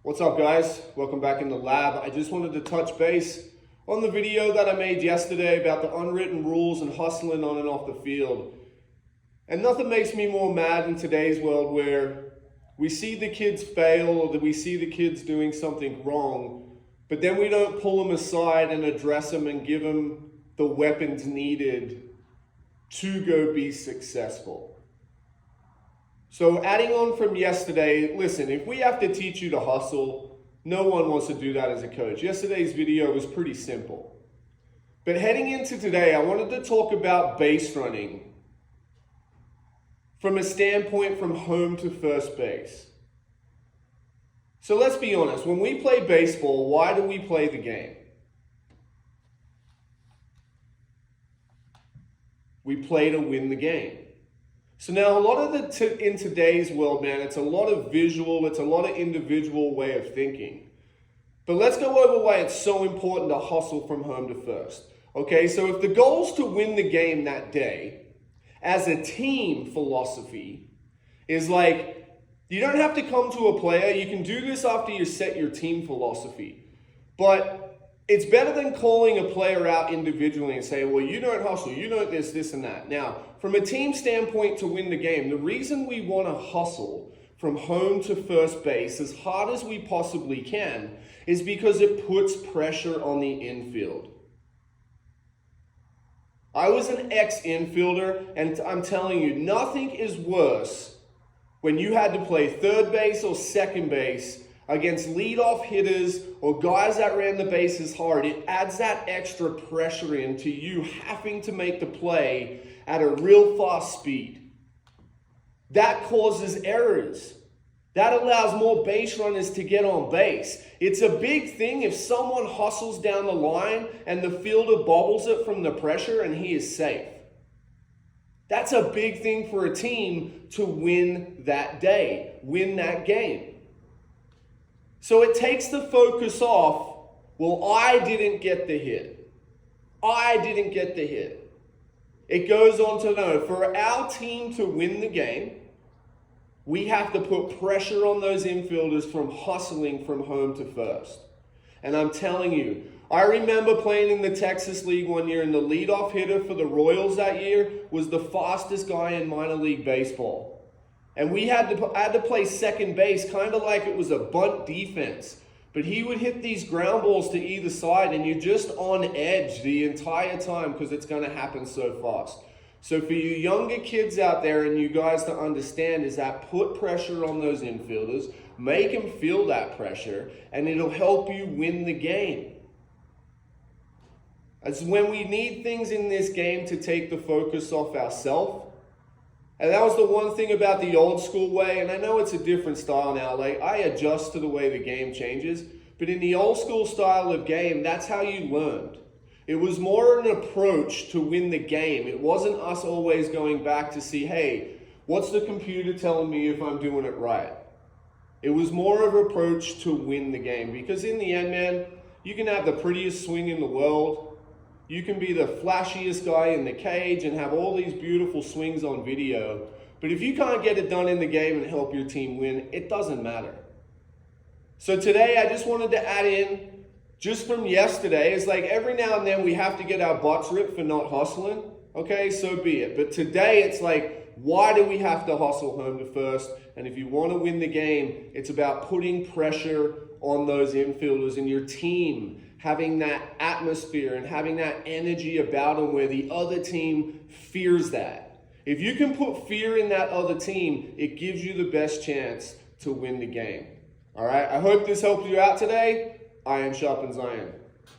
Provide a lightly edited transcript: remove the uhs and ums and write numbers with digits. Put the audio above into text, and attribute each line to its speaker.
Speaker 1: What's up, guys? Welcome back in the lab. I just wanted to touch base on the video that I made yesterday about the unwritten rules and hustling on and off the field. And nothing makes me more mad in today's world where we see the kids fail or that we see the kids doing something wrong, but then we don't pull them aside and address them and give them the weapons needed to go be successful. So adding on from yesterday, listen, if we have to teach you to hustle, no one wants to do that as a coach. Yesterday's video was pretty simple. But heading into today, I wanted to talk about base running from a standpoint from home to first base. So let's be honest, when we play baseball, why do we play the game? We play to win the game. So now a lot of in today's world, man, it's a lot of visual, it's a lot of individual way of thinking. But let's go over why it's so important to hustle from home to first. Okay, so if the goal is to win the game that day, as a team philosophy is like, you don't have to come to a player, you can do this after you set your team philosophy. But it's better than calling a player out individually and saying, well, you don't hustle, you don't this, and that. Now, from a team standpoint to win the game, the reason we want to hustle from home to first base as hard as we possibly can is because it puts pressure on the infield. I was an ex-infielder, and I'm telling you, nothing is worse when you had to play third base or second base against leadoff hitters or guys that ran the bases hard. It adds that extra pressure into you having to make the play at a real fast speed. That causes errors. That allows more base runners to get on base. It's a big thing if someone hustles down the line and the fielder bobbles it from the pressure and he is safe. That's a big thing for a team to win that day, win that game. So it takes the focus off, well, I didn't get the hit. I didn't get the hit. It goes on to know, for our team to win the game, we have to put pressure on those infielders from hustling from home to first. And I'm telling you, I remember playing in the Texas League one year, and the leadoff hitter for the Royals that year was the fastest guy in minor league baseball. And we had to play second base kind of like it was a bunt defense. But he would hit these ground balls to either side, and you're just on edge the entire time because it's going to happen so fast. So for you younger kids out there and you guys to understand is that put pressure on those infielders, make them feel that pressure, and it'll help you win the game. It's when we need things in this game to take the focus off ourselves. And that was the one thing about the old school way, and I know it's a different style now. Like, I adjust to the way the game changes, but in the old school style of game, that's how you learned. It was more an approach to win the game. It wasn't us always going back to see, hey, what's the computer telling me if I'm doing it right? It was more of an approach to win the game, because in the end, man, you can have the prettiest swing in the world. You can be the flashiest guy in the cage and have all these beautiful swings on video. But if you can't get it done in the game and help your team win, it doesn't matter. So today I just wanted to add in, just from yesterday, it's like every now and then we have to get our butts ripped for not hustling. Okay, so be it. But today it's like, why do we have to hustle home to first? And if you want to win the game, it's about putting pressure on those infielders in your team, having that atmosphere and having that energy about them where the other team fears that. If you can put fear in that other team, it gives you the best chance to win the game. All right, I hope this helped you out today. I am Sharp and Zion.